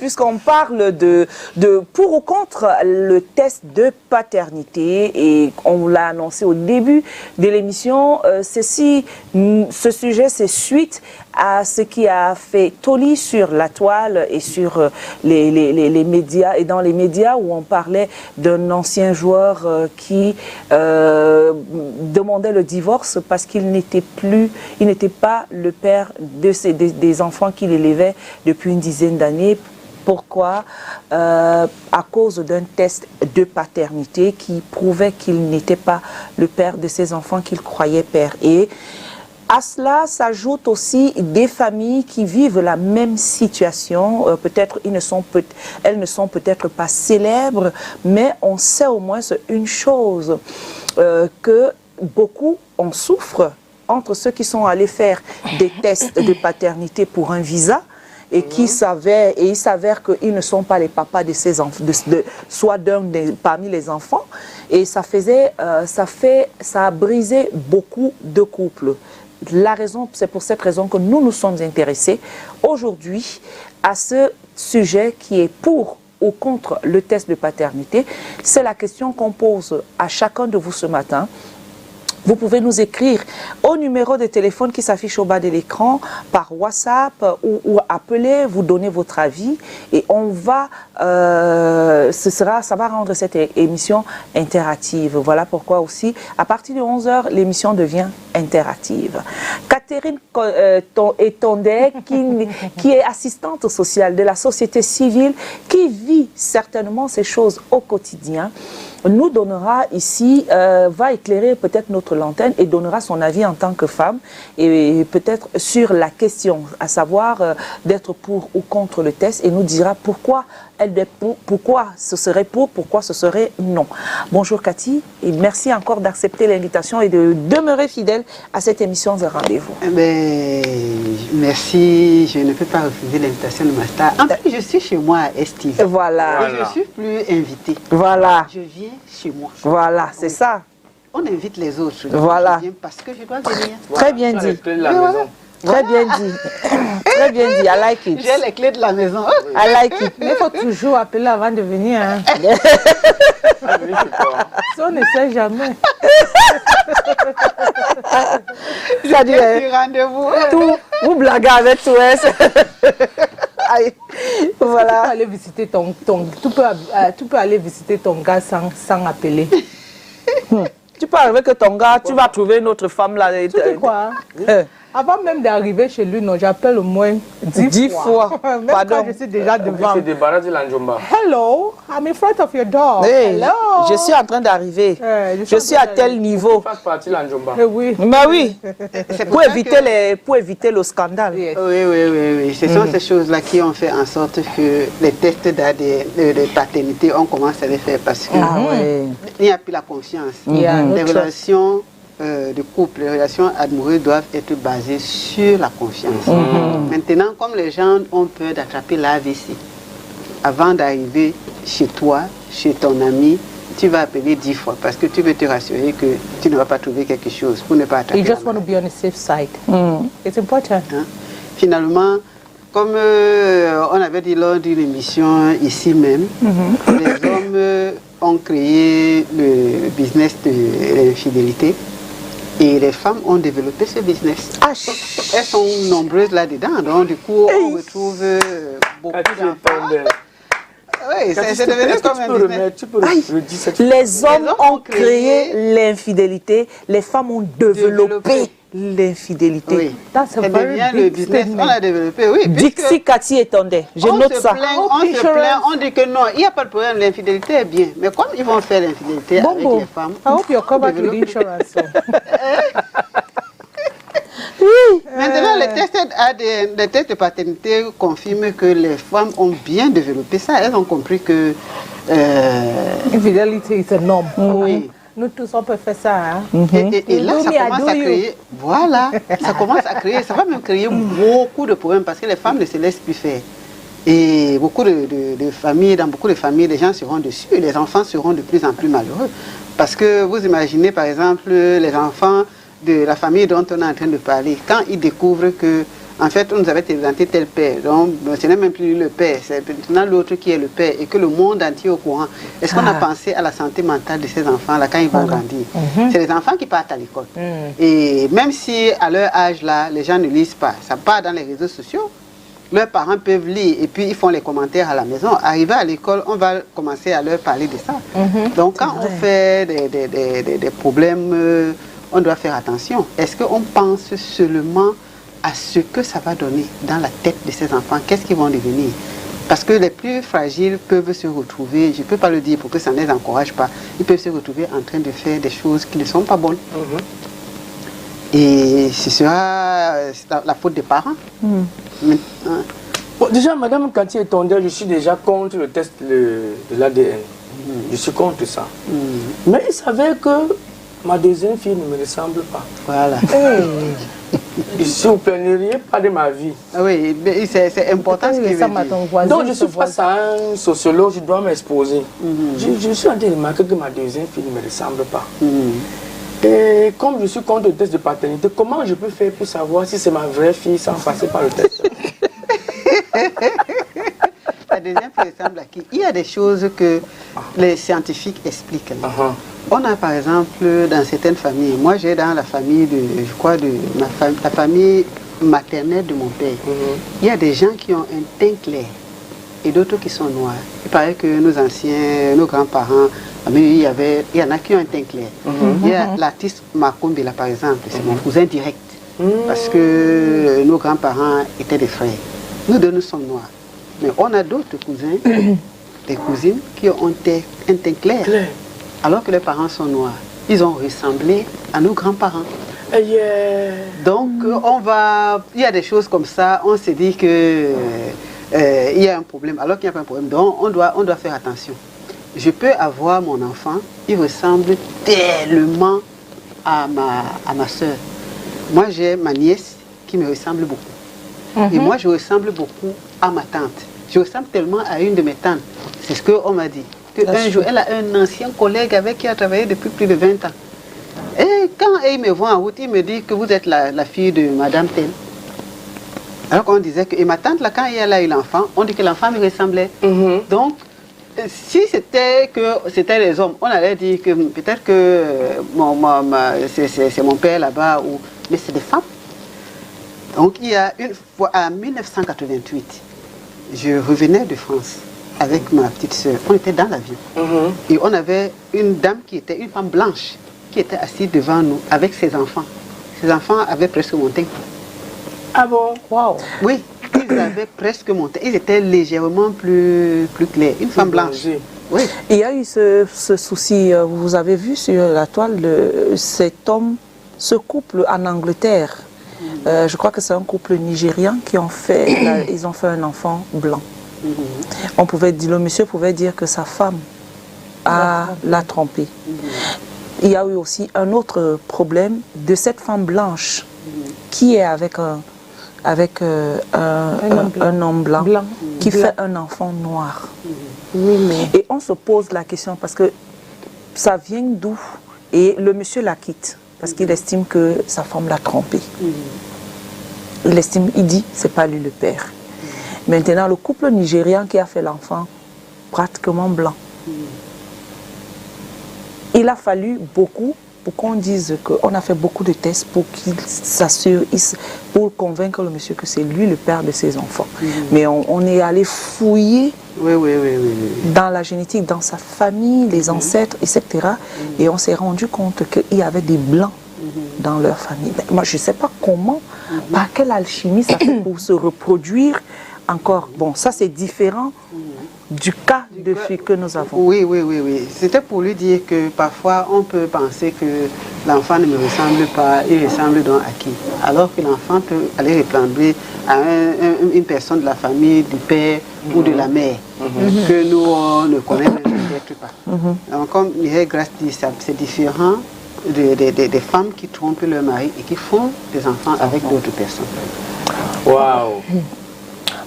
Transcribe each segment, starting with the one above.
puisqu'on parle de pour ou contre le test de paternité, et on l'a annoncé au début de l'émission, ce sujet c'est suite à ce qui a fait tollé sur la toile et sur les médias, et dans les médias où on parlait d'un ancien joueur qui demandait le divorce parce qu'il n'était pas le père des enfants qu'il élevait depuis une dizaine d'années. Pourquoi? À cause d'un test de paternité qui prouvait qu'il n'était pas le père de ses enfants qu'il croyait père. Et à cela s'ajoutent aussi des familles qui vivent la même situation. Peut-être elles ne sont peut-être pas célèbres, mais on sait au moins une chose, que beaucoup en souffrent entre ceux qui sont allés faire des tests de paternité pour un visa et il s'avère qu'ils ne sont pas les papas de ces enfants, soit parmi les enfants, et ça a brisé beaucoup de couples. C'est pour cette raison que nous nous sommes intéressés aujourd'hui à ce sujet qui est pour ou contre le test de paternité. C'est la question qu'on pose à chacun de vous ce matin. Vous pouvez nous écrire au numéro de téléphone qui s'affiche au bas de l'écran, par WhatsApp ou appeler, vous donner votre avis, et on va, ça va rendre cette émission interactive. Voilà pourquoi aussi, à partir de 11h, l'émission devient interactive. Catherine Etondé, qui est assistante sociale de la société civile, qui vit certainement ces choses au quotidien, nous donnera ici, va éclairer peut-être notre lanterne et donnera son avis en tant que femme, et peut-être sur la question, à savoir d'être pour ou contre le test, et nous dira pourquoi pourquoi ce serait pour, pourquoi ce serait non. Bonjour Cathy, et merci encore d'accepter l'invitation et de demeurer fidèle à cette émission de rendez-vous. Merci, je ne peux pas refuser l'invitation de ma star. En plus, je suis chez moi à Estive. Voilà. Et je ne suis plus invitée. Voilà. Je viens chez moi. Voilà, c'est ça. On invite les autres. Voilà. Je viens parce que je dois venir. Très bien dit. Très bien dit. Très bien dit. I like it. J'ai les clés de la maison. I like it. Mais il faut toujours appeler avant de venir. Hein. Ça, on ne sait jamais. Ça dit, rendez-vous. Vous blaguez avec tout. Voilà. Tu peux aller visiter tu peux aller visiter ton gars sans appeler. Tu peux arriver que ton gars, tu vas trouver une autre femme là. Tu sais quoi? Avant même d'arriver chez lui, non, j'appelle au moins 10 fois. Même Pardon. quand je suis déjà devant. Hello, Hello, I'm in front of your door. Hey, hello. je suis en train d'arriver. Je suis à tel niveau. Oui. Mais oui, pour éviter le scandale. Yes. Oui. Ce sont ces choses-là qui ont fait en sorte que les tests de paternité, on commence à les faire parce qu'il n'y a plus la confiance. Les relations de couple, les relations amoureuses doivent être basées sur la confiance. Maintenant, comme les gens ont peur d'attraper l'AVC, avant d'arriver chez toi, chez ton ami, tu vas appeler 10 fois parce que tu veux te rassurer que tu ne vas pas trouver quelque chose pour ne pas attraper. You just want to be on the safe side. It's important. Finalement, comme on avait dit lors d'une émission ici même, les hommes ont créé le business de l'infidélité. Et les femmes ont développé ce business. Elles sont nombreuses là-dedans, donc du coup, on retrouve beaucoup d'enfants. Oui, c'est devenu comme un business. Les hommes ont créé l'infidélité, les femmes ont développé l'infidélité. Oui, ça devient le business. On a développé, oui. Dixie Cathy Etondé, je note ça. On se plaint, on dit que non, il n'y a pas de problème, l'infidélité est bien. Mais comme ils vont faire l'infidélité avec les femmes... I hope you're covered with insurance. Maintenant, les tests de paternité confirment que les femmes ont bien développé ça. Elles ont compris que... Infidelity is a norm. Oui. Nous tous, on peut faire ça. Hein? Et là, ça commence à créer... Voilà, ça commence à créer... Ça va même créer beaucoup de problèmes parce que les femmes ne se laissent plus faire. Et beaucoup de familles, dans beaucoup de familles, les gens seront dessus et les enfants seront de plus en plus malheureux. Parce que vous imaginez, par exemple, les enfants de la famille dont on est en train de parler, quand ils découvrent que, en fait, on nous avait présenté tel père, donc ce n'est même plus le père, c'est maintenant l'autre qui est le père, et que le monde entier est au courant. Est-ce qu'on a pensé à la santé mentale de ces enfants-là quand ils vont grandir? C'est les enfants qui partent à l'école. Et même si à leur âge-là, les gens ne lisent pas, ça part dans les réseaux sociaux, leurs parents peuvent lire et puis ils font les commentaires à la maison. Arrivé à l'école, on va commencer à leur parler de ça. Donc quand on fait des problèmes, on doit faire attention. Est-ce qu'on pense seulement à ce que ça va donner dans la tête de ces enfants? Qu'est-ce qu'ils vont devenir? Parce que les plus fragiles peuvent se retrouver, je ne peux pas le dire pour que ça ne les encourage pas, ils peuvent se retrouver en train de faire des choses qui ne sont pas bonnes. Et ce sera la faute des parents. Bon, déjà, Madame Kantier-Tondel, je suis déjà contre le test de l'ADN. Je suis contre ça. Mais il s'avère que ma deuxième fille ne me ressemble pas. Voilà. S'il vous plaît, ne riez pas de ma vie. Oui, c'est important ce qu'il veut dire. Donc je suis face à un sociologue, je dois m'exposer. Je suis en train de remarquer que ma deuxième fille ne me ressemble pas. Et comme je suis contre le test de paternité, comment je peux faire pour savoir si c'est ma vraie fille sans passer par le test? La deuxième fille ressemble à qui? Il y a des choses que les scientifiques expliquent. On a par exemple dans certaines familles, moi j'ai dans la famille de, je crois, de la famille maternelle de mon père, il y a des gens qui ont un teint clair et d'autres qui sont noirs. Il paraît que nos anciens, nos grands-parents, il y en a qui ont un teint clair. Il y a l'artiste Makombela par exemple, c'est mon cousin direct, parce que nos grands-parents étaient des frères. Nous deux nous sommes noirs. Mais on a d'autres cousins, des cousines qui ont un teint clair. Alors que les parents sont noirs, ils ont ressemblé à nos grands-parents. Donc, il y a des choses comme ça, on se dit que il y a un problème, alors qu'il n'y a pas un problème. Donc, on doit faire attention. Je peux avoir mon enfant, il ressemble tellement à ma soeur. Moi, j'ai ma nièce qui me ressemble beaucoup. Et moi, je ressemble beaucoup à ma tante. Je ressemble tellement à une de mes tantes. C'est ce qu'on m'a dit. Un jour, elle a un ancien collègue avec qui elle a travaillé depuis plus de 20 ans. Et quand il me voit en route, il me dit que vous êtes la fille de Madame Tel. Alors qu'on disait que... Et ma tante, là, quand elle a eu l'enfant, on dit que l'enfant me ressemblait. Donc, si c'était les hommes, on allait dire que peut-être que c'est mon père là-bas, mais c'est des femmes. Donc, il y a une fois, en 1988, je revenais de France avec ma petite soeur. On était dans l'avion. Et on avait une dame qui était une femme blanche, qui était assise devant nous avec ses enfants. Ses enfants avaient presque mon teint. Ah bon? Wow. Oui, ils avaient presque mon teint. Ils étaient légèrement plus clairs. Une femme blanche. Oui. Il y a eu ce souci, vous avez vu sur la toile, ce couple en Angleterre. Je crois que c'est un couple nigérian qui ont fait, ils ont fait un enfant blanc. On pouvait dire, le monsieur pouvait dire que sa femme l'a trompé. Il y a eu aussi un autre problème de cette femme blanche qui est avec un homme blanc qui fait un enfant noir. Et on se pose la question parce que ça vient d'où? Et le monsieur la quitte parce qu'il estime que sa femme l'a trompé. Il dit c'est pas lui le père. Maintenant, le couple nigérian qui a fait l'enfant, pratiquement blanc. Il a fallu beaucoup pour qu'on dise qu'on a fait beaucoup de tests pour qu'il s'assure, pour convaincre le monsieur que c'est lui le père de ses enfants. Mais on est allé fouiller dans la génétique, dans sa famille, les ancêtres, etc. Et on s'est rendu compte qu'il y avait des blancs dans leur famille. Mais moi, je ne sais pas comment, par quelle alchimie ça fait pour se reproduire. Encore, bon, ça c'est différent du cas de fille que nous avons. Oui. C'était pour lui dire que parfois on peut penser que l'enfant ne me ressemble pas, il ressemble donc à qui? Alors que l'enfant peut aller ressembler à une personne de la famille, du père ou de la mère, que nous on ne connaissons peut-être pas. Donc, comme Mireille Grasse dit, c'est différent des femmes qui trompent leur mari et qui font des enfants avec d'autres personnes. Wow.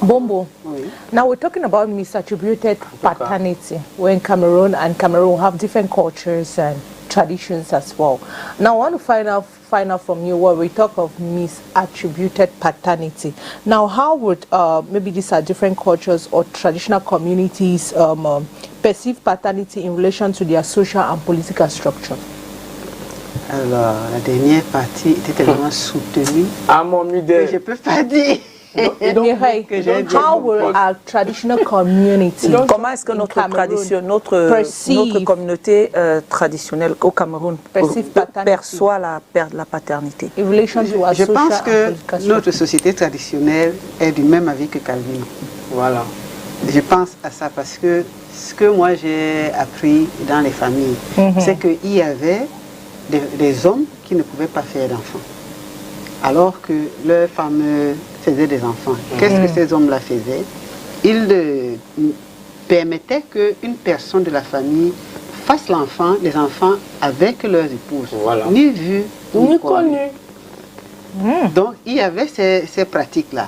Bombo, now we're talking about misattributed paternity. We're in Cameroon, and Cameroon have different cultures and traditions as well. Now, I want to find out from you when we talk of misattributed paternity. Now, how would maybe these are different cultures or traditional communities perceive paternity in relation to their social and political structure? Alors, la dernière partie était tellement soutenue que je ne peux pas dire. How will our traditional community comment est-ce que notre communauté traditionnelle au Cameroun perçoit la paternité? Je pense que notre société traditionnelle est du même avis que Calvin. Voilà. Je pense à ça parce que ce que moi j'ai appris dans les familles, c'est qu'il y avait des hommes qui ne pouvaient pas faire d'enfants, alors que leurs femmes faisaient des enfants. Qu'est-ce que ces hommes-là faisaient? Ils permettaient qu'une personne de la famille fasse les enfants avec leurs épouses, ni vu ni connu. Donc il y avait ces pratiques-là.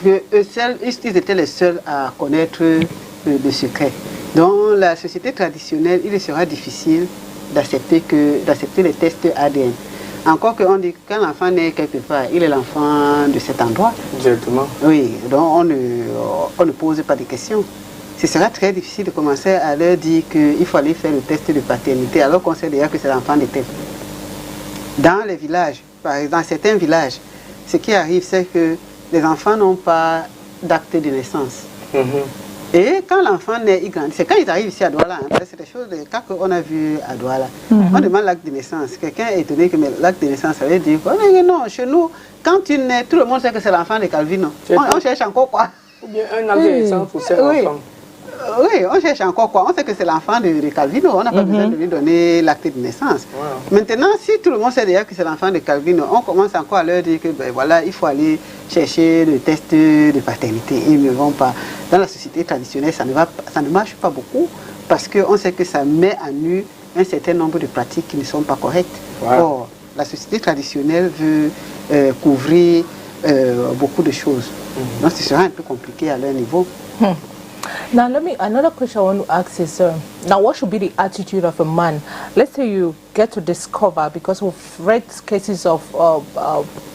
Ils étaient les seuls à connaître le secret. Dans la société traditionnelle, il sera difficile d'accepter les tests ADN. Encore qu'on dit qu'un enfant naît quelque part, il est l'enfant de cet endroit. Directement. Oui, donc on ne pose pas de questions. Ce sera très difficile de commencer à leur dire qu'il faut aller faire le test de paternité alors qu'on sait déjà que c'est l'enfant de tel. Dans les villages, par exemple, dans certains villages, ce qui arrive, c'est que les enfants n'ont pas d'acte de naissance. Et quand l'enfant naît, il grandit. C'est quand ils arrivent ici à Douala, c'est des choses, quand on a vu à Douala, on demande l'acte de naissance. Quelqu'un est étonné que l'acte de naissance, ça veut dire quoi? Non, chez nous, quand tu nais, tout le monde sait que c'est l'enfant de Calvino. On cherche encore quoi? Ou bien un acte de naissance pour ses enfants. Oui, on cherche encore quoi? On sait que c'est l'enfant de Calvino, on n'a pas besoin de lui donner l'acte de naissance. Maintenant, si tout le monde sait déjà que c'est l'enfant de Calvino, on commence encore à leur dire que voilà, il faut aller chercher le test de paternité. Ils ne vont pas. Dans la société traditionnelle, ça ne marche pas beaucoup parce qu'on sait que ça met à nu un certain nombre de pratiques qui ne sont pas correctes. Or, la société traditionnelle veut couvrir beaucoup de choses. Donc, ce sera un peu compliqué à leur niveau. Now, another question I want to ask is, now what should be the attitude of a man? Let's say you get to discover, because we've read cases of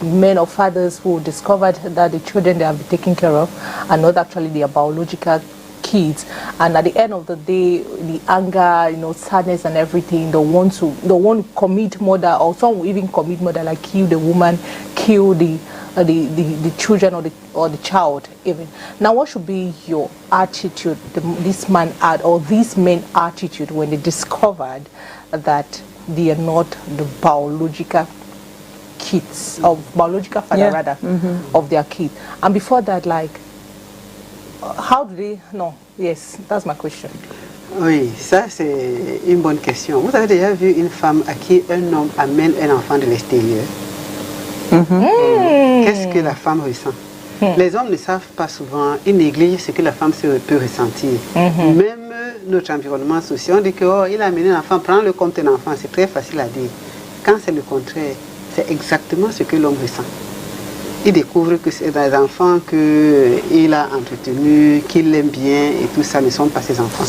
men or fathers who discovered that the children they have been taken care of are not actually their biological kids, and at the end of the day, the anger, sadness and everything, they want to commit murder, or some will even commit murder, like kill the woman, kill the children or the child even. Now, what should be your attitude, this man or these men attitude when they discovered that they are not the biological kids, or biological father rather, of their kid? And before that, like, how do they know? Yes, that's my question. Oui, ça c'est une bonne question. Vous avez déjà vu une femme à qui un homme amène un enfant de l'extérieur? Qu'est-ce que la femme ressent? Les hommes ne savent pas souvent, ils négligent ce que la femme peut ressentir. Même notre environnement social, on dit que il a amené un enfant, prends-le comme un enfant, c'est très facile à dire. Quand c'est le contraire, c'est exactement ce que l'homme ressent. Il découvre que c'est des enfants qu'il a entretenus, qu'il aime bien et tout ça ne sont pas ses enfants.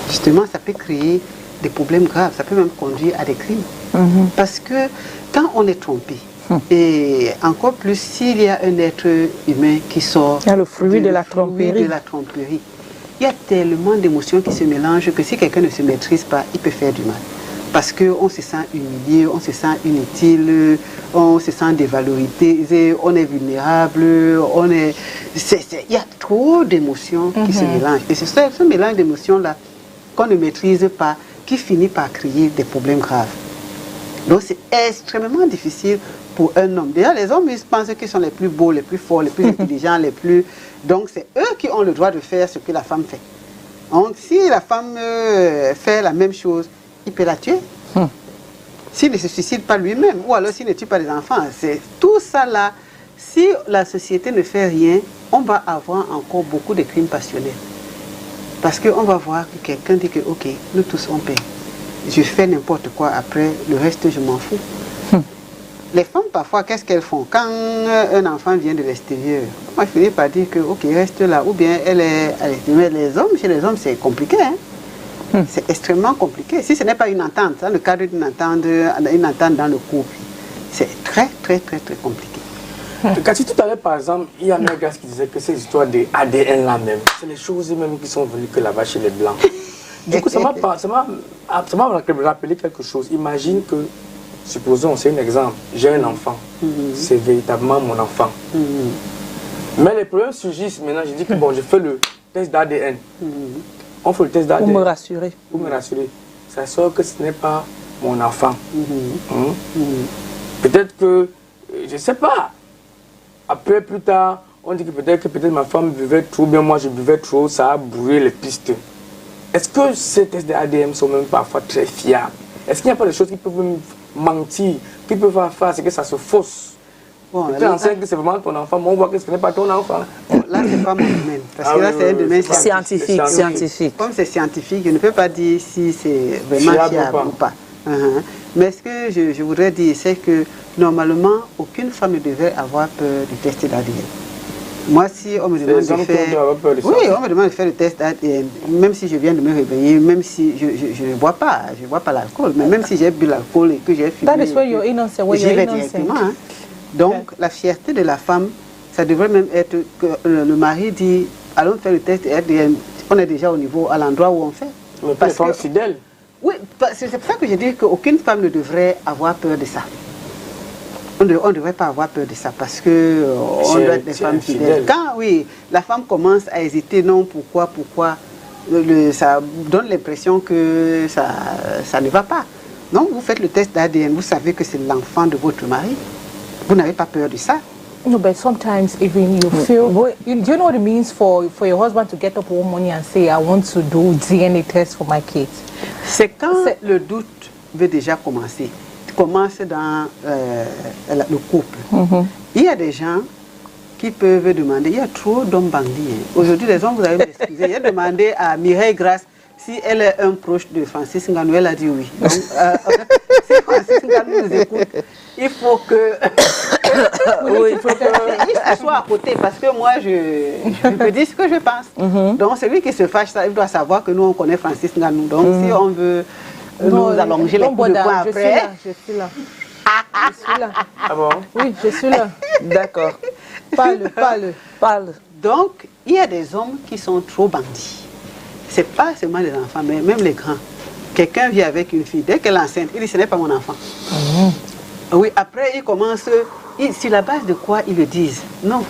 Justement, ça peut créer des problèmes graves, ça peut même conduire à des crimes. Parce que quand on est trompé, et encore plus s'il y a un être humain qui sort le fruit de la tromperie. Il y a tellement d'émotions qui se mélangent que si quelqu'un ne se maîtrise pas, il peut faire du mal. Parce qu'on se sent humilié, on se sent inutile, on se sent dévalorisé, on est vulnérable, il y a trop d'émotions qui se mélangent. Et c'est ce mélange d'émotions-là qu'on ne maîtrise pas qui finit par créer des problèmes graves. Donc c'est extrêmement difficile pour un homme. Déjà, les hommes, ils pensent qu'ils sont les plus beaux, les plus forts, les plus intelligents, les plus... Donc c'est eux qui ont le droit de faire ce que la femme fait. Donc si la femme fait la même chose, il peut la tuer. S'il ne se suicide pas lui-même, ou alors s'il ne tue pas les enfants. C'est tout ça là. Si la société ne fait rien, on va avoir encore beaucoup de crimes passionnels. Parce qu'on va voir que quelqu'un dit que, ok, nous tous on paie. Je fais n'importe quoi, après, le reste, je m'en fous. Les femmes, parfois, qu'est-ce qu'elles font? Quand un enfant vient de l'extérieur, on va finir par dire que, ok, reste là, ou bien elle est à l'extérieur. Les hommes, chez les hommes, c'est compliqué. Hein? C'est extrêmement compliqué. Si ce n'est pas une entente, dans le cadre d'une entente dans le couple, c'est très, très, très, très compliqué. Cathy, tout à l'heure, par exemple, il y a un gars qui disait que ces histoires de ADN là même, c'est les choses même qui sont venues que là-bas chez les Blancs. Du coup, ça m'a rappelé quelque chose. Imagine que, supposons, c'est un exemple, j'ai un enfant, c'est véritablement mon enfant. Mais les problèmes surgissent maintenant, je dis que bon, je fais le test d'ADN. On fait le test d'ADN. Pour me rassurer. Pour me rassurer. Ça sort que ce n'est pas mon enfant. Peut-être que, je ne sais pas, après, plus tard, on dit que peut-être ma femme buvait trop, bien moi je buvais trop, ça a brouillé les pistes. Est-ce que ces tests d'ADN sont même parfois très fiables? Est-ce qu'il n'y a pas des choses qui peuvent même mentir, qui peuvent faire c'est que ça se fausse? Bon, tu es enceinte que c'est vraiment ton enfant, mais on voit que ce n'est pas ton enfant. Bon, là, c'est pas mon domaine, parce que là, c'est un domaine scientifique. Comme c'est scientifique, je ne peux pas dire si c'est vraiment fiable ou pas. Mais ce que je voudrais dire, c'est que normalement, aucune femme ne devrait avoir peur du test d'ADN. Moi, si on me demande de faire le test d'ADN, même si je viens de me réveiller, même si je ne bois pas l'alcool, mais même si j'ai bu l'alcool et que j'ai fumé, j'y vais directement. Donc, la fierté de la femme, ça devrait même être que le mari dit, allons faire le test d'ADN, on est déjà au niveau, à l'endroit où on fait. Mais pas les femmes fidèles. Oui, c'est pour ça que je dis qu'aucune femme ne devrait avoir peur de ça. On ne devrait pas avoir peur de ça parce que on doit être des femmes fidèles. Quand la femme commence à hésiter, non, pourquoi, ça donne l'impression que ça ne va pas. Donc vous faites le test d'ADN, vous savez que c'est l'enfant de votre mari. Vous n'avez pas peur de ça. No, but sometimes even you feel, do you know what it means for your husband to get up one morning and say, I want to do DNA test for my kids? C'est quand le doute veut déjà commencer. Commence dans le couple. Il y a des gens qui peuvent demander, il y a trop d'hommes bandits. Aujourd'hui, les hommes, vous allez m'excuser, il a demandé à Mireille Grasse si elle est un proche de Francis Ngannou, elle a dit oui. Donc, si Francis Ngannou nous écoute, il faut que il soit à côté parce que moi, je peux dire ce que je pense. Donc, celui qui se fâche, il doit savoir que nous, on connaît Francis Ngannou. Donc, si on veut nous allonger les coups de poing après... Je suis là. Je suis là. Ah bon? Oui, je suis là. D'accord. Parle. Donc, il y a des hommes qui sont trop bandits. Ce n'est pas seulement les enfants, mais même les grands. Quelqu'un vit avec une fille, dès qu'elle est enceinte, il dit ce n'est pas mon enfant. Oui, après, ils commencent, sur la base de quoi ils le disent? Non.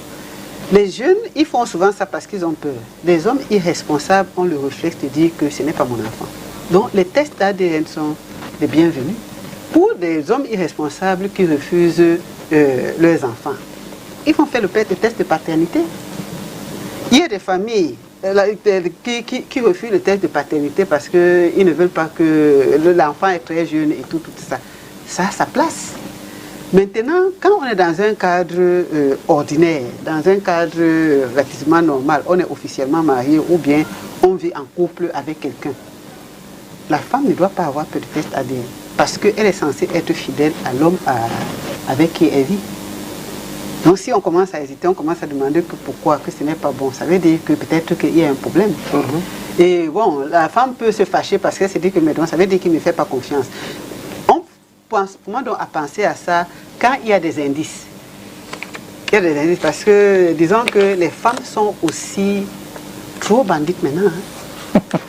Les jeunes, ils font souvent ça parce qu'ils ont peur. Les hommes irresponsables ont le réflexe de dire que ce n'est pas mon enfant. Donc, les tests d'ADN sont les bienvenus pour des hommes irresponsables qui refusent leurs enfants. Ils vont faire le test de paternité. Il y a des familles qui refusent le test de paternité parce qu'ils ne veulent pas que l'enfant est très jeune et tout ça. Ça a sa place. Maintenant, quand on est dans un cadre ordinaire, dans un cadre relativement normal, on est officiellement marié ou bien on vit en couple avec quelqu'un, la femme ne doit pas avoir peur de test ADN parce qu'elle est censée être fidèle à l'homme avec qui elle vit. Donc si on commence à hésiter, on commence à demander que pourquoi, que ce n'est pas bon, ça veut dire que peut-être qu'il y a un problème. Et bon, la femme peut se fâcher parce qu'elle se dit que mais donc, ça veut dire qu'il ne me fait pas confiance. On pense, pour moi, donc, à penser à ça quand il y a des indices. Il y a des indices parce que disons que les femmes sont aussi trop bandites maintenant.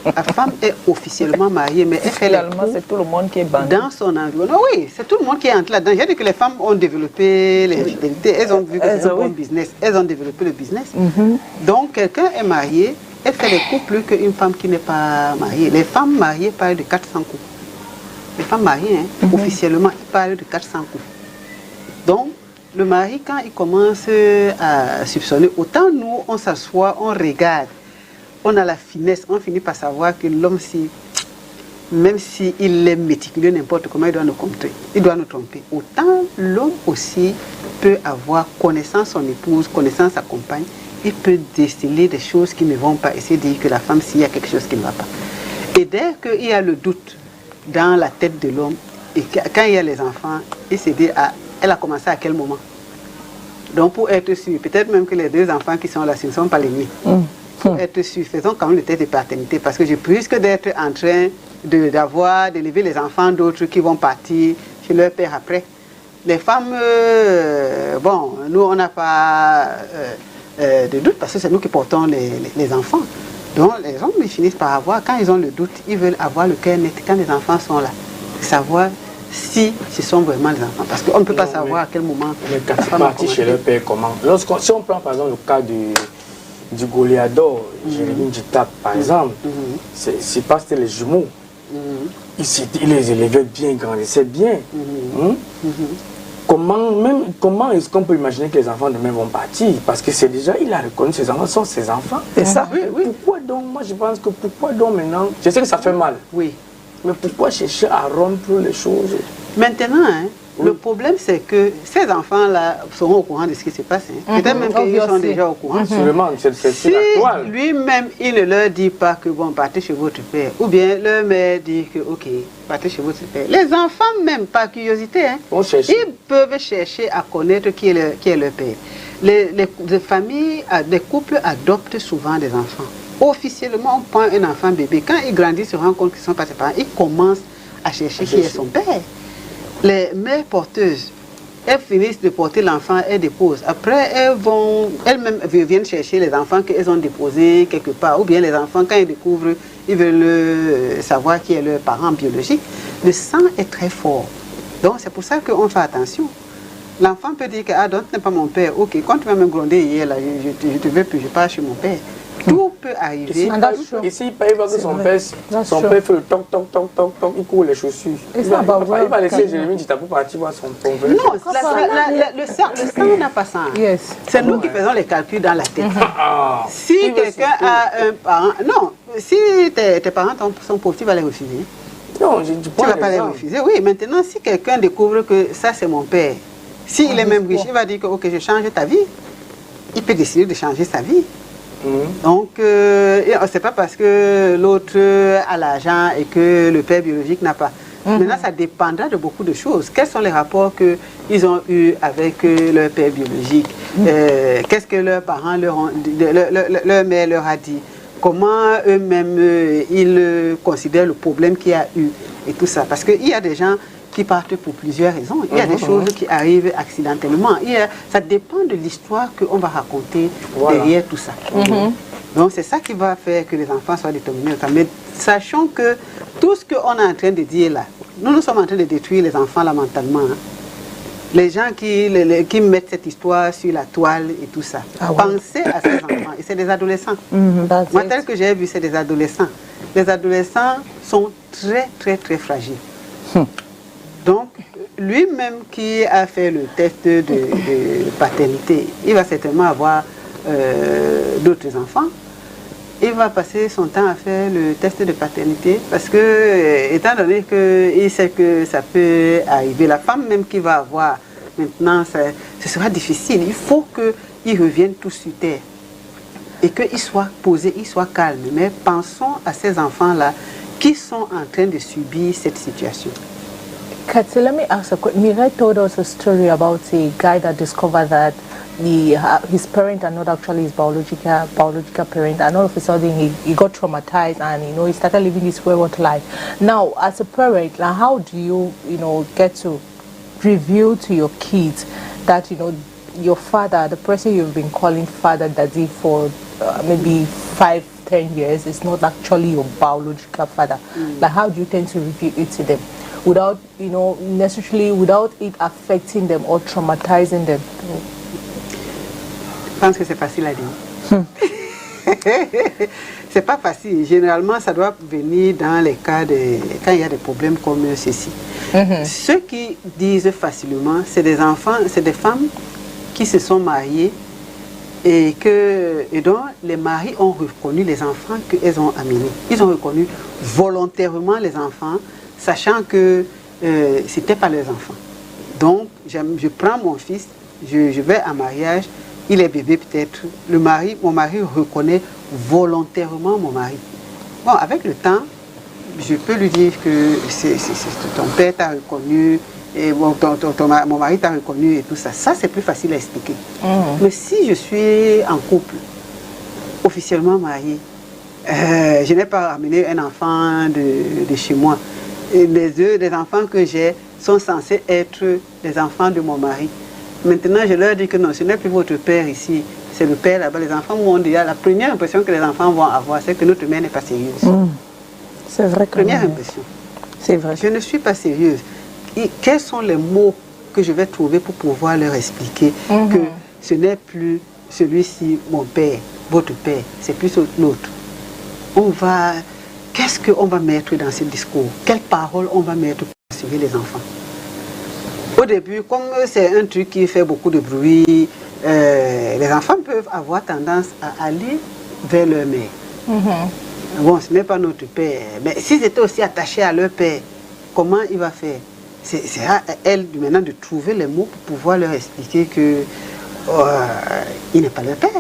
La femme est officiellement mariée, mais elle fait finalement, c'est tout le monde qui est bandit. Dans son environnement. Oui, c'est tout le monde qui est entré là-dedans. J'ai dit que les femmes ont développé les fidélités. Elles ont vu que c'est un bon business. Elles ont développé le business. Donc, quelqu'un est marié, elle fait les coups plus qu'une femme qui n'est pas mariée. Les femmes mariées parlent de 400 coups. Les femmes mariées, officiellement, elles parlent de 400 coups. Donc, le mari, quand il commence à soupçonner, autant nous, on s'assoit, on regarde. On a la finesse, on finit par savoir que l'homme, même s'il est méticuleux, n'importe comment, il doit nous tromper. Autant l'homme aussi peut avoir connaissance son épouse, connaissance sa compagne, il peut déceler des choses qui ne vont pas, essayer de dire que la femme, s'il y a quelque chose qui ne va pas. Et dès qu'il y a le doute dans la tête de l'homme, et quand il y a les enfants, il se dit, elle a commencé à quel moment? Donc pour être sûr, peut-être même que les deux enfants qui sont là, ce ne sont pas les miens. faut être sûr, faisons quand même le test de paternité, parce que je risque d'être en train d'élever les enfants d'autres qui vont partir chez leur père après. Les femmes, bon, nous on n'a pas de doute, parce que c'est nous qui portons les enfants. Donc les hommes, ils finissent par avoir, quand ils ont le doute, ils veulent avoir le cœur net quand les enfants sont là, savoir si ce sont vraiment les enfants, parce qu'on ne peut pas savoir à quel moment. Mais quand ils partent chez leur père, comment? Si on prend par exemple le cas du Goliador, Jérémy Djitap par exemple, c'est parce que les jumeaux, il les élevait bien, grandissait bien. Comment est-ce qu'on peut imaginer que les enfants demain vont partir? Parce que c'est déjà, il a reconnu ses enfants sont ses enfants. C'est ça. Oui. Pourquoi donc, moi je pense que pourquoi donc maintenant, je sais que ça fait mal. Oui. Mais pourquoi chercher à rompre les choses? Maintenant, hein, le problème c'est que ces enfants-là seront au courant de ce qui se passe. Hein. Peut-être même qu'ils sont déjà au courant. Sûrement, c'est si la toile. lui-même, il ne leur dit pas que bon, partez chez votre père, ou bien leur mère dit que ok, partez chez votre père. Les enfants même, par curiosité, hein, ils peuvent chercher à connaître qui est leur père. Les familles, des couples adoptent souvent des enfants. Officiellement, on prend un enfant bébé. Quand il grandit, il se rend compte qu'ils sont pas ses parents. Il commence à chercher qui est son père. Les mères porteuses, elles finissent de porter l'enfant, elles déposent. Après, elles-mêmes viennent chercher les enfants qu'elles ont déposés quelque part. Ou bien les enfants, quand ils découvrent, ils veulent savoir qui est leur parent biologique. Le sang est très fort. Donc, c'est pour ça qu'on fait attention. L'enfant peut dire que ah, donc, tu n'es pas mon père. Ok, quand tu m'as même grondé hier, là, je te veux plus, je pars chez mon père. Tout peut arriver. Ici, il voit que son père fait le toc, toc, toc, toc, toc, il court les chaussures. Il va laisser Jérémy Djitap pour partir voir son père. Non, le sang n'a pas ça. C'est nous qui faisons les calculs dans la tête. Si quelqu'un a un parent... Non, si tes parents sont pauvres, tu vas les refuser. Non, je ne dis pas. Tu ne vas pas les refuser. Oui, maintenant, si quelqu'un découvre que ça, c'est mon père, s'il est même riche, il va dire que ok, je change ta vie. Il peut décider de changer sa vie. Donc, c'est pas parce que l'autre a l'argent et que le père biologique n'a pas. Maintenant, ça dépendra de beaucoup de choses. Quels sont les rapports qu'ils ont eus avec leur père biologique? Qu'est-ce que leurs parents leur mère leur a dit? Comment eux-mêmes, ils considèrent le problème qu'il y a eu et tout ça? Parce qu'il y a des gens qui partent pour plusieurs raisons. Il y a des choses qui arrivent accidentellement. Ça dépend de l'histoire qu'on va raconter derrière tout ça. Donc c'est ça qui va faire que les enfants soient déterminés. Mais sachant que tout ce qu'on est en train de dire là, nous sommes en train de détruire les enfants là mentalement. Hein. Les gens qui mettent cette histoire sur la toile et tout ça, pensez à ces enfants. Et c'est des adolescents. Moi, tel que j'ai vu, c'est des adolescents. Les adolescents sont très, très, très fragiles. Donc, lui-même qui a fait le test de paternité, il va certainement avoir d'autres enfants. Il va passer son temps à faire le test de paternité parce que, étant donné qu'il sait que ça peut arriver, la femme même qui va avoir maintenant, ce sera difficile. Il faut qu'il revienne tout sur terre et qu'il soit posé, il soit calme. Mais pensons à ces enfants-là qui sont en train de subir cette situation. Kathy, let me ask a question. Mirai told us a story about a guy that discovered that his parents are not actually his biological parent, and all of a sudden he got traumatized and he started living this wayward life. Now, as a parent, how do you get to reveal to your kids that your father, the person you've been calling father daddy for maybe 5-10 years, is not actually your biological father? Like, how do you tend to reveal it to them without necessarily without it affecting them or traumatizing them? Je pense que c'est facile à dire. C'est pas facile. Généralement, ça doit venir dans les cas quand il y a des problèmes comme ceci. Ceux qui disent facilement, c'est des enfants, c'est des femmes qui se sont mariées et dont les maris ont reconnu les enfants qu'elles ont amenés. Ils ont reconnu volontairement les enfants, sachant que c'était pas leurs enfants. Donc, je prends mon fils, je vais en mariage. Il est bébé peut-être. Mon mari reconnaît volontairement mon mari. Bon, avec le temps, je peux lui dire que ton père t'a reconnu, et mon mari t'a reconnu et tout ça. Ça, c'est plus facile à expliquer. Mais si je suis en couple officiellement mariée. Je n'ai pas ramené un enfant de chez moi. Et les enfants que j'ai sont censés être les enfants de mon mari. Maintenant, je leur dis que non, ce n'est plus votre père ici, c'est le père là-bas. Les enfants vont dire, la première impression que les enfants vont avoir, c'est que notre mère n'est pas sérieuse. C'est vrai. Première impression. C'est vrai. Je ne suis pas sérieuse. Et quels sont les mots que je vais trouver pour pouvoir leur expliquer que ce n'est plus celui-ci, mon père, votre père, c'est plus l'autre. Qu'est-ce qu'on va mettre dans ce discours? Quelles paroles on va mettre pour rassurer les enfants? Au début, comme c'est un truc qui fait beaucoup de bruit, les enfants peuvent avoir tendance à aller vers leur mère. Bon, ce n'est pas notre père, mais s'ils étaient aussi attachés à leur père, comment il va faire? C'est à elle maintenant de trouver les mots pour pouvoir leur expliquer que il n'est pas leur père.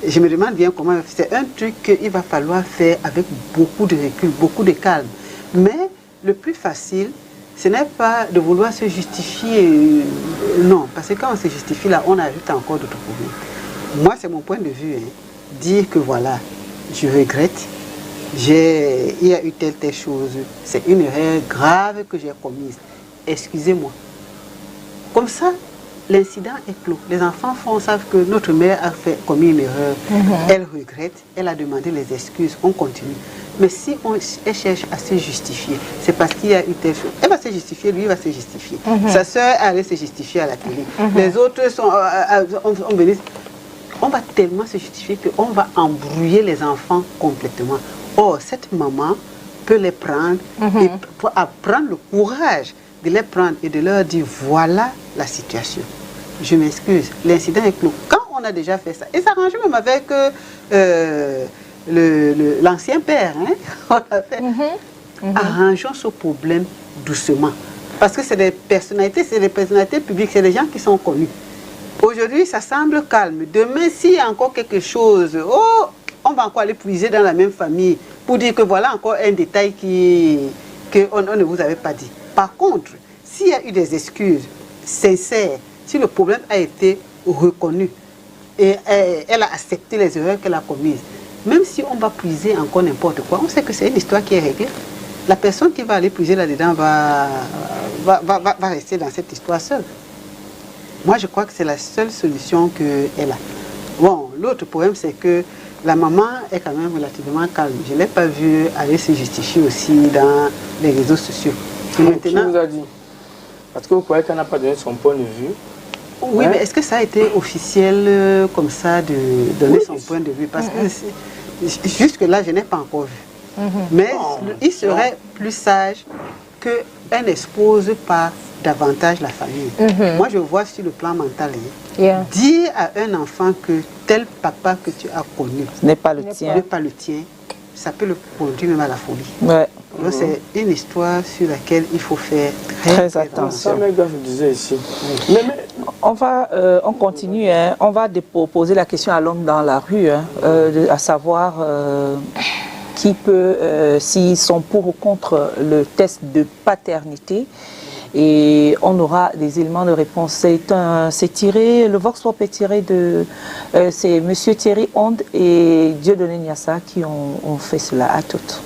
Je me demande bien comment. C'est un truc qu'il va falloir faire avec beaucoup de recul, beaucoup de calme. Mais le plus facile, ce n'est pas de vouloir se justifier. Non, parce que quand on se justifie là, on ajoute encore d'autres problèmes. Moi, c'est mon point de vue. Dire que voilà, je regrette, il y a eu telle chose, c'est une erreur grave que j'ai commise. Excusez-moi. Comme ça, l'incident est clos. Les enfants savent que notre mère a commis une erreur. Elle regrette, elle a demandé les excuses, on continue. Mais si elle cherche à se justifier, c'est parce qu'il y a eu telle chose. Elle va se justifier, lui va se justifier. Sa soeur allait se justifier à la télé. Les autres sont... on va tellement se justifier qu'on va embrouiller les enfants complètement. Or, cette maman peut les prendre et pour apprendre le courage de les prendre et de leur dire voilà la situation. Je m'excuse, l'incident est clos. Quand on a déjà fait ça, et ça arrange même avec l'ancien père, on a fait, arrangeons ce problème doucement. Parce que c'est des personnalités publiques, c'est des gens qui sont connus. Aujourd'hui, ça semble calme. Demain, s'il y a encore quelque chose, on va encore aller puiser dans la même famille pour dire que voilà encore un détail qu'on ne vous avait pas dit. Par contre, s'il y a eu des excuses sincères, si le problème a été reconnu et elle a accepté les erreurs qu'elle a commises, même si on va puiser encore n'importe quoi, on sait que c'est une histoire qui est réglée. La personne qui va aller puiser là-dedans va rester dans cette histoire seule. Moi, je crois que c'est la seule solution qu'elle a. Bon, l'autre problème, c'est que la maman est quand même relativement calme. Je ne l'ai pas vue aller se justifier aussi dans les réseaux sociaux. Et maintenant, qui vous a dit? Parce que vous croyez qu'elle n'a pas donné son point de vue. Oui, mais est-ce que ça a été officiel comme ça de donner son point de vue? Parce que jusque-là, je n'ai pas encore vu. Mais il serait plus sage qu'elle n'expose pas davantage la famille. Moi, je vois sur le plan mental. Dire à un enfant que tel papa que tu as connu n'est pas le tien. Ça peut le conduire même à la folie. Ouais. Donc, c'est une histoire sur laquelle il faut faire très attention. Ça, mes gars, je disais ici. On continue. On va poser la question à l'homme dans la rue, à savoir qui peut, s'ils sont pour ou contre le test de paternité. Et on aura des éléments de réponse. C'est tiré, le Vox Pop est tiré de... c'est M. Thierry Onde et Dieudonné Niassa qui ont fait cela. À toutes.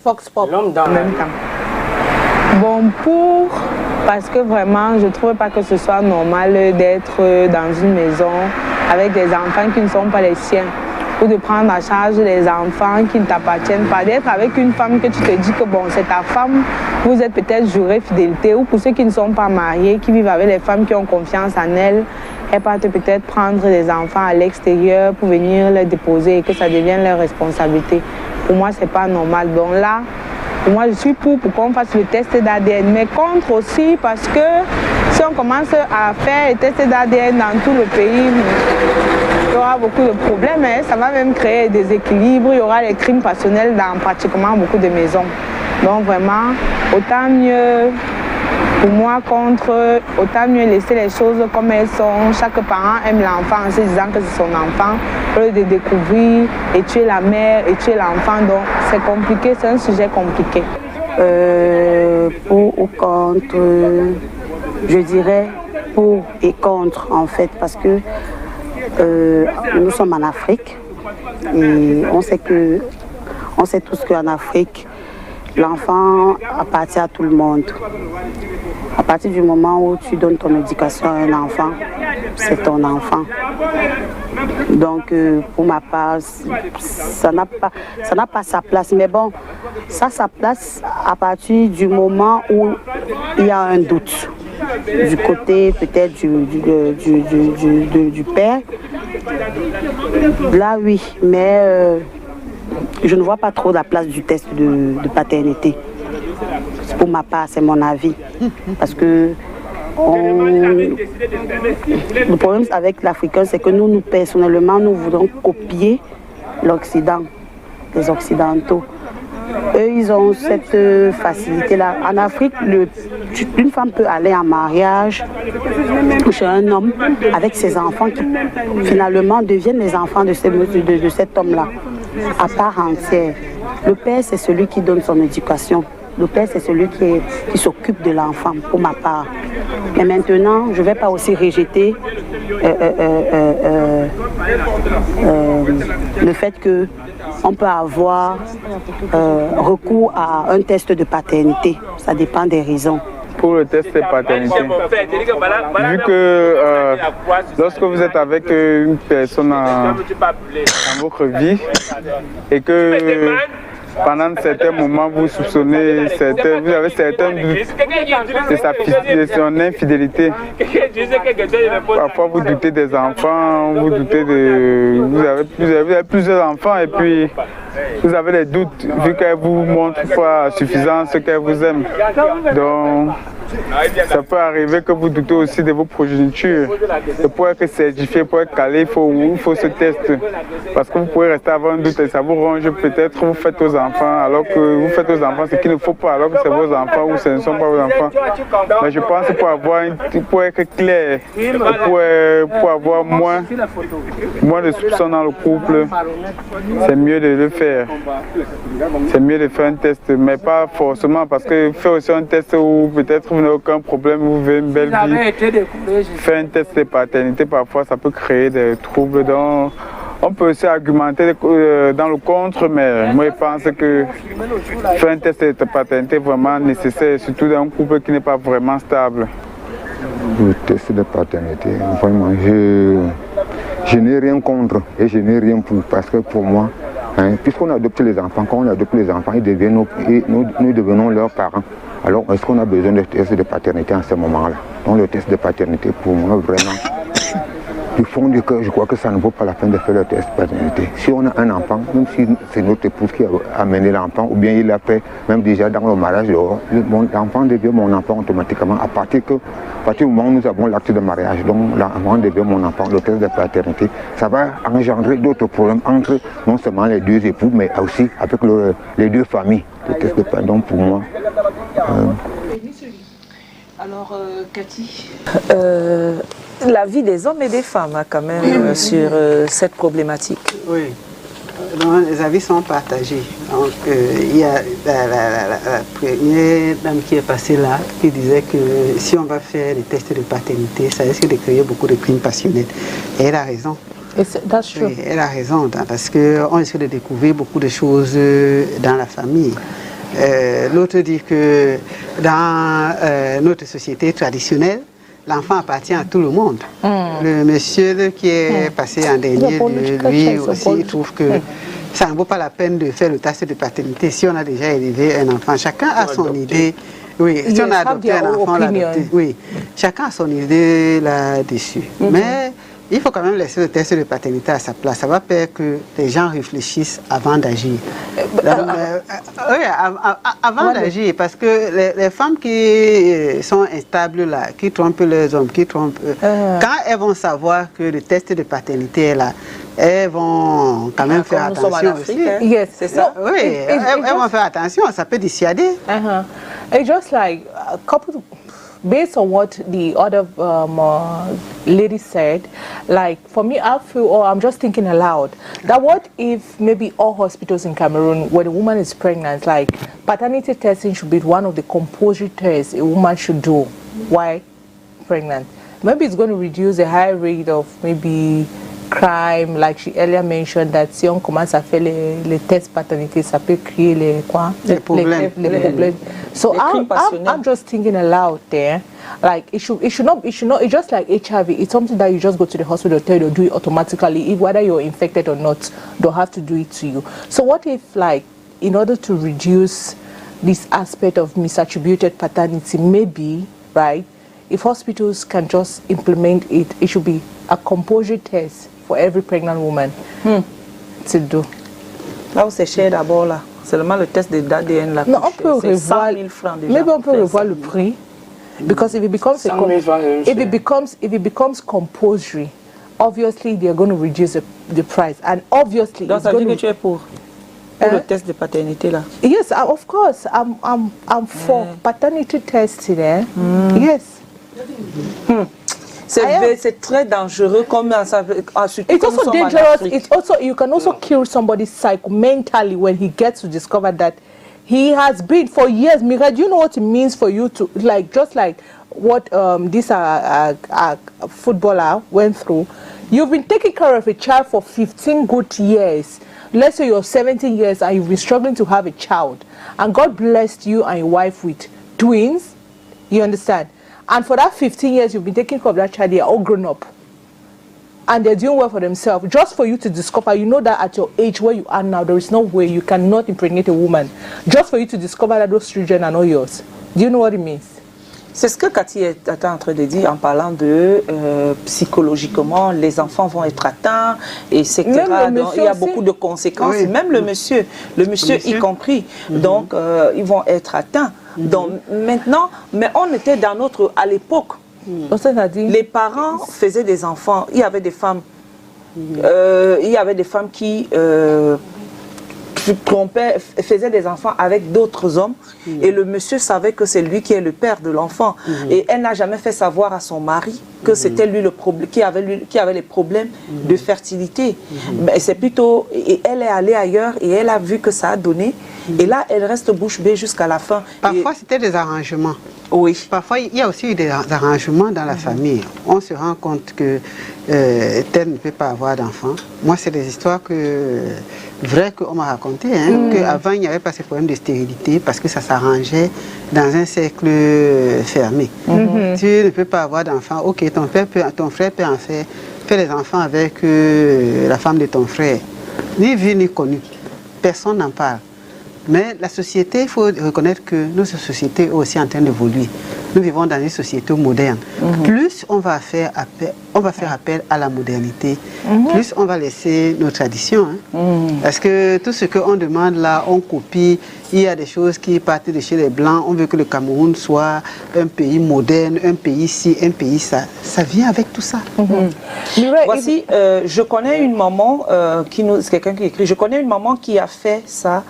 Vox Pop. L'homme dans en même temps. Bon, parce que vraiment, je ne trouve pas que ce soit normal d'être dans une maison avec des enfants qui ne sont pas les siens, ou de prendre en charge les enfants qui ne t'appartiennent pas, d'être avec une femme que tu te dis que bon, c'est ta femme, vous êtes peut-être juré fidélité, ou pour ceux qui ne sont pas mariés, qui vivent avec les femmes qui ont confiance en elles, elles partent peut-être prendre des enfants à l'extérieur pour venir les déposer et que ça devienne leur responsabilité. Pour moi, c'est pas normal. Donc là, moi, je suis pour qu'on fasse le test d'ADN, mais contre aussi parce que si on commence à faire le test d'ADN dans tout le pays, il y aura beaucoup de problèmes, hein. Ça va même créer des déséquilibres, il y aura les crimes passionnels dans pratiquement beaucoup de maisons. Donc vraiment, autant mieux Pour moi, autant mieux laisser les choses comme elles sont. Chaque parent aime l'enfant en se disant que c'est son enfant, au lieu de découvrir et tuer la mère et tuer l'enfant. Donc c'est compliqué, c'est un sujet compliqué. Pour ou contre, je dirais pour et contre en fait, parce que nous sommes en Afrique et on sait tous qu'en Afrique, l'enfant appartient à tout le monde. À partir du moment où tu donnes ton éducation à un enfant, c'est ton enfant. Donc pour ma part, ça n'a pas sa place. Mais bon, ça a sa place à partir du moment où il y a un doute. Du côté peut-être du père. Là oui, mais je ne vois pas trop la place du test de paternité. Pour ma part, c'est mon avis. Parce que le problème avec l'Africain, c'est que nous, personnellement, nous voudrons copier l'Occident, les Occidentaux. Eux, ils ont cette facilité-là. En Afrique, une femme peut aller en mariage chez un homme avec ses enfants qui, finalement, deviennent les enfants de cet homme-là, à part entière. Le père, c'est celui qui donne son éducation. Le père, c'est celui qui s'occupe de l'enfant, pour ma part. Mais maintenant, je ne vais pas aussi rejeter le fait qu'on peut avoir recours à un test de paternité. Ça dépend des raisons. Pour le test de paternité, vu que lorsque vous êtes avec une personne dans votre vie et que pendant certains moments vous soupçonnez, vous avez certains doutes de son infidélité. Parfois vous doutez des enfants, vous avez plusieurs enfants et puis vous avez des doutes vu qu'elle vous montre pas suffisance qu'elle vous aime. Donc ça peut arriver que vous doutez aussi de vos progénitures. Et pour être certifié, pour être calé, il faut ce test. Parce que vous pouvez rester avoir un doute et ça vous ronge. Peut-être vous faites aux enfants, alors que vous faites aux enfants ce qu'il ne faut pas, alors que c'est vos enfants ou ce ne sont pas vos enfants. Mais je pense que pour être clair, pour avoir moins de soupçons dans le couple, c'est mieux de le faire. C'est mieux de faire un test, mais pas forcément, parce que faire aussi un test où peut-être vous n'avez aucun problème, vous vivez une belle vie. Faire un test de paternité, parfois, ça peut créer des troubles. Donc, on peut aussi argumenter dans le contre, mais moi, je pense que faire un test de paternité est vraiment nécessaire, surtout dans un couple qui n'est pas vraiment stable. Le test de paternité, vraiment, je n'ai rien contre et je n'ai rien pour, parce que pour moi, puisqu'on adopte les enfants, quand on adopte les enfants, nous devenons leurs parents. Alors, est-ce qu'on a besoin de test de paternité en ce moment-là? Donc, le test de paternité, pour moi, vraiment, du fond du cœur, je crois que ça ne vaut pas la peine de faire le test de paternité. Si on a un enfant, même si c'est notre épouse qui a amené l'enfant, ou bien il l'a fait, même déjà dans le mariage, l'enfant devient mon enfant automatiquement. À partir du moment où nous avons l'acte de mariage, donc l'enfant devient mon enfant. Le test de paternité, ça va engendrer d'autres problèmes entre non seulement les deux époux, mais aussi avec les deux familles. Le test de paternité, donc pour moi. Alors, Cathy, la vie des hommes et des femmes quand même sur cette problématique. Oui, donc, les avis sont partagés. Donc, il y a la première dame qui est passée là, qui disait que si on va faire des tests de paternité, ça risque de créer beaucoup de crimes passionnels. Et elle a raison. Oui, elle a raison, parce qu'on risque de découvrir beaucoup de choses dans la famille. L'autre dit que dans notre société traditionnelle, l'enfant appartient à tout le monde. Le monsieur qui est passé en dernier, lui aussi trouve que ça ne vaut pas la peine de faire le test de paternité si on a déjà élevé un enfant. Chacun a son idée. Oui, si on a adopté un enfant, oui, chacun a son idée là-dessus. Mais il faut quand même laisser le test de paternité à sa place. Ça va faire que les gens réfléchissent avant d'agir. Oui, avant d'agir, parce que les femmes qui sont instables là, qui trompent leurs hommes, quand elles vont savoir que le test de paternité est là, elles vont quand même faire attention aussi. Yes, c'est ça. Oui, elles vont faire attention, ça peut dissuader. It's just like a couple based on what the other lady said, like for me, I feel, or I'm just thinking aloud, that what if maybe all hospitals in Cameroon, when a woman is pregnant, like paternity testing should be one of the compulsory tests a woman should do while pregnant. Maybe it's going to reduce the high rate of maybe crime, like she earlier mentioned, that si on commence à faire les tests paternité, ça peut créer les problèmes. So I'm just thinking aloud there, like it should not, it's just like HIV. It's something that you just go to the hospital, tell you to do it automatically, if whether you're infected or not, they'll have to do it to you. So what if, like, in order to reduce this aspect of misattributed paternity, maybe, right, if hospitals can just implement it, it should be a compulsory test for every pregnant woman to do. Là où c'est cher d'abord, là, seulement le test d'ADN là. Non, on peut revoir. 100 000 francs déjà. Maybe on peut revoir le prix, because if it becomes compulsory, obviously they're going to reduce the price, and obviously. Donc ça veut dire que tu es pour le test de paternité là. Yes, of course, I'm for paternity testing. Yes. C'est très dangereux comme ça. It's also dangerous. It's also, you can also kill somebody mentally when he gets to discover that he has been for years. Mira, do you know what it means for you to, like, just like what this footballer went through? You've been taking care of a child for 15 good years. Let's say you're 17 years and you've been struggling to have a child, and God blessed you and your wife with twins. You understand? And for that 15 years, you've been taking care of that child. They're all grown up. And they're doing well for themselves. Just for you to discover, you know that at your age where you are now, there is no way you cannot impregnate a woman. Just for you to discover that those children are not yours. Do you know what it means? C'est ce que Cathy est en train de dire en parlant de psychologiquement, les enfants vont être atteints, etc. Donc, il y a beaucoup de conséquences. Oui. Même le monsieur y compris. Donc, ils vont être atteints. Donc, maintenant, mais on était dans à l'époque, les parents faisaient des enfants. Il y avait des femmes, qui trompaient, faisaient des enfants avec d'autres hommes, et le monsieur savait que c'est lui qui est le père de l'enfant, et elle n'a jamais fait savoir à son mari que c'était lui le problème, qui avait les problèmes de fertilité. Mais c'est plutôt, et elle est allée ailleurs et elle a vu que ça a donné, et là elle reste bouche bée jusqu'à la fin. Parfois c'était des arrangements. Oui. Parfois il y a aussi eu des arrangements dans la famille. On se rend compte que tel ne peut pas avoir d'enfant. Moi c'est des histoires vraies qu'on m'a racontées, qu'avant il n'y avait pas ce problème de stérilité parce que ça s'arrangeait dans un cercle fermé. Tu ne peux pas avoir d'enfant, ok, ton frère peut en faire les enfants avec la femme de ton frère. Ni vu ni connu, personne n'en parle. Mais la société, il faut reconnaître que notre société est aussi en train d'évoluer. Nous vivons dans une société moderne. Plus on va faire appel à la modernité, plus on va laisser nos traditions. Parce que tout ce qu'on demande là, on copie. Il y a des choses qui partent de chez les Blancs. On veut que le Cameroun soit un pays moderne, un pays ci, un pays ça. Ça vient avec tout ça. Voici, je connais une maman, c'est quelqu'un qui écrit, je connais une maman qui a fait ça.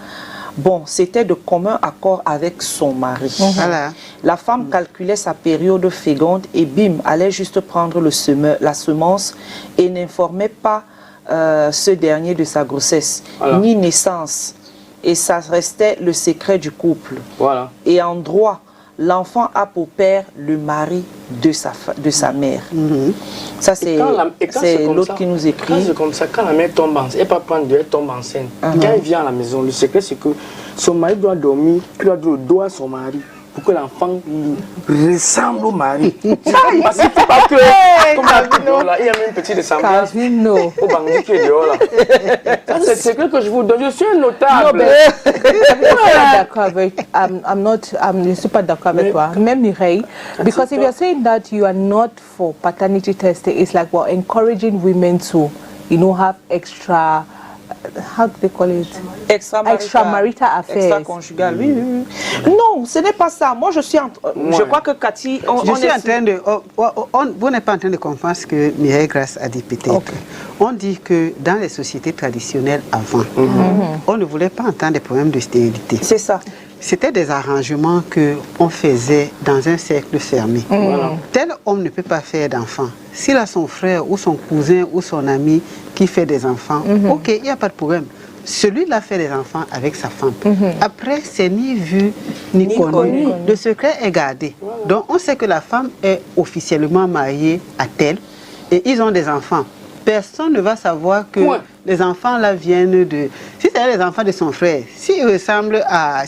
Bon, c'était de commun accord avec son mari. Voilà. La femme calculait sa période féconde et bim, allait juste prendre la semence et n'informait pas ce dernier de sa grossesse, ni naissance. Et ça restait le secret du couple. Voilà. Et en droit, l'enfant a pour père le mari de sa mère. Ça, c'est l'autre qui nous écrit. Quand c'est comme ça, quand la mère tombe enceinte, elle tombe enceinte. Quand elle vient à la maison, le secret, c'est que son mari doit dormir, puis il doit le dos à son mari pour que l'enfant ressemble au mari. Parce qu'il ne faut pas que, comme là, il y a même une petite ressemblance au bandit qui est dehors là. C'est le secret que je vous donne. Je suis un notable. Je ne suis pas d'accord avec toi. Même Mireille. Because if you're saying that you are not for paternity testing, it's like we're encouraging women to, have extra how do they call it? Extramarital affairs. Extra-conjugal, oui, oui, oui. Non, ce n'est pas ça. Moi, je suis je crois que Cathy... Vous n'êtes pas en train de comprendre ce que Mireille Grasse a dit peut-être. Okay. On dit que dans les sociétés traditionnelles avant, on ne voulait pas entendre des problèmes de stérilité. C'est ça. C'était des arrangements qu'on faisait dans un cercle fermé. Tel homme ne peut pas faire d'enfants. S'il a son frère ou son cousin ou son ami qui fait des enfants, ok, il n'y a pas de problème. Celui-là fait des enfants avec sa femme. Après, c'est ni vu ni connu. Le secret est gardé. Donc, on sait que la femme est officiellement mariée à tel et ils ont des enfants. Personne ne va savoir que les enfants là viennent de... Si c'est les enfants de son frère, s'il ressemble à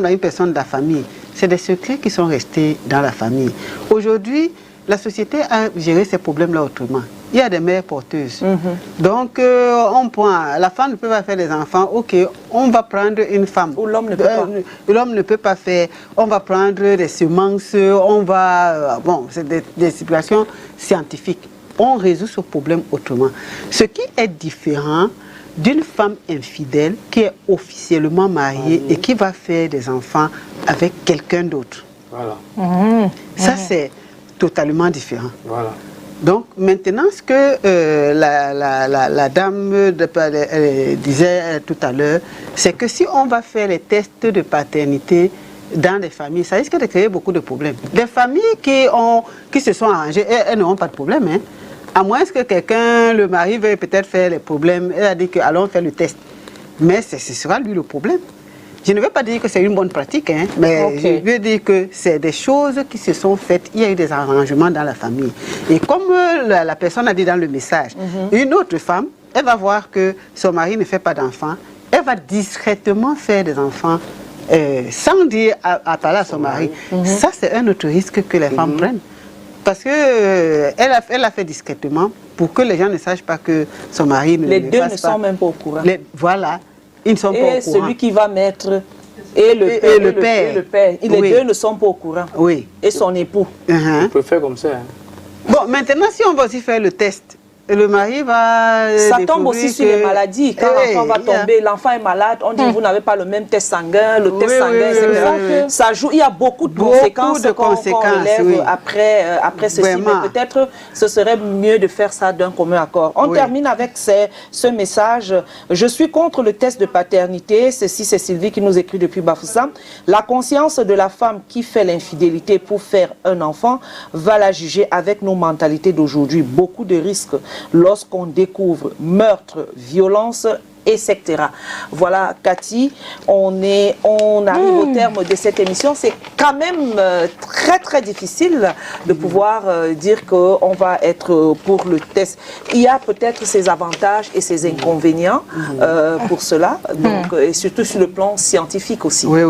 une personne de la famille, c'est des secrets qui sont restés dans la famille. Aujourd'hui, la société a géré ces problèmes-là autrement. Il y a des mères porteuses. Donc, la femme ne peut pas faire des enfants. Ok, on va prendre une femme. Ou l'homme ne peut pas. L'homme ne peut pas faire. On va prendre des semences. On va... bon, c'est des situations scientifiques. On résout ce problème autrement. Ce qui est différent d'une femme infidèle qui est officiellement mariée et qui va faire des enfants avec quelqu'un d'autre. Voilà. Ça, c'est totalement différent. Voilà. Donc, maintenant, ce que la dame disait tout à l'heure, c'est que si on va faire les tests de paternité dans les familles, ça risque de créer beaucoup de problèmes. Les familles qui se sont arrangées, elles n'auront pas de problème, hein. À moins que quelqu'un, le mari, veuille peut-être faire les problèmes, elle a dit que allons faire le test. Mais ce sera lui le problème. Je ne veux pas dire que c'est une bonne pratique, hein, mais je veux dire que c'est des choses qui se sont faites. Il y a eu des arrangements dans la famille. Et comme la personne a dit dans le message, une autre femme, elle va voir que son mari ne fait pas d'enfants, elle va discrètement faire des enfants sans dire à parler à son mari. Ça, c'est un autre risque que les femmes prennent. Parce qu'elle a fait discrètement pour que les gens ne sachent pas que son mari ne les deux ne sont même pas au courant. Voilà, ils ne sont pas au courant. Et celui qui va mettre, et le père. Les deux ne sont pas au courant. Oui. Et son époux. On peut faire comme ça. Bon, maintenant, si on va aussi faire le test, le mari va... Ça tombe aussi sur les maladies. Quand l'enfant va tomber, l'enfant est malade, on dit vous n'avez pas le même test sanguin, le test sanguin, etc. Ça joue, il y a beaucoup de conséquences qu'on relève après ceci. Mais peut-être ce serait mieux de faire ça d'un commun accord. On termine avec ce message. Je suis contre le test de paternité. Ceci, c'est Sylvie qui nous écrit depuis Bafoussam. La conscience de la femme qui fait l'infidélité pour faire un enfant va la juger avec nos mentalités d'aujourd'hui. Beaucoup de risques lorsqu'on découvre meurtre, violence, etc. Voilà, Cathy, on arrive au terme de cette émission. C'est quand même très très difficile de pouvoir dire qu'on va être pour le test. Il y a peut-être ses avantages et ses inconvénients pour cela, donc, et surtout sur le plan scientifique aussi. Oui.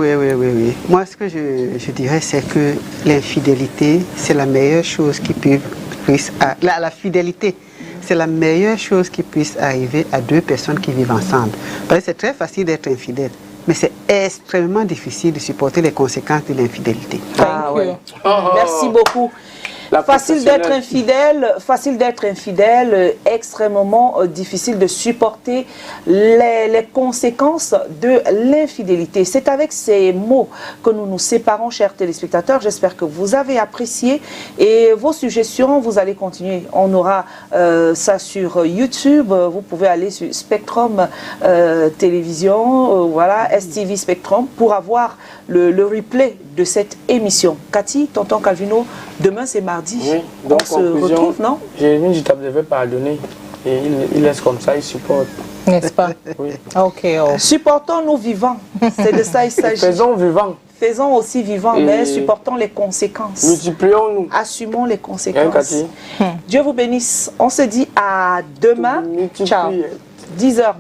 Moi, ce que je dirais, c'est que l'infidélité, c'est la meilleure chose qui puisse... La fidélité, c'est la meilleure chose qui puisse arriver à deux personnes qui vivent ensemble. Parce que c'est très facile d'être infidèle, mais c'est extrêmement difficile de supporter les conséquences de l'infidélité. Merci beaucoup. Facile d'être infidèle, extrêmement difficile de supporter les conséquences de l'infidélité. C'est avec ces mots que nous nous séparons, chers téléspectateurs. J'espère que vous avez apprécié et vos suggestions, vous allez continuer. On aura ça sur YouTube. Vous pouvez aller sur Spectrum Télévision, voilà, STV Spectrum, pour avoir le replay de cette émission. Cathy, tonton Calvino, demain c'est mardi. Oui, donc on se retrouve, non? Jérémy, je t'avais pardonné. Et il laisse comme ça, il supporte. N'est-ce pas? Oui. Ok. Supportons-nous vivants. C'est de ça il s'agit. Faisons vivants. Faisons aussi vivants, mais supportons les conséquences. Multiplions-nous. Assumons les conséquences. Dieu vous bénisse. On se dit à demain. Ciao. 10h.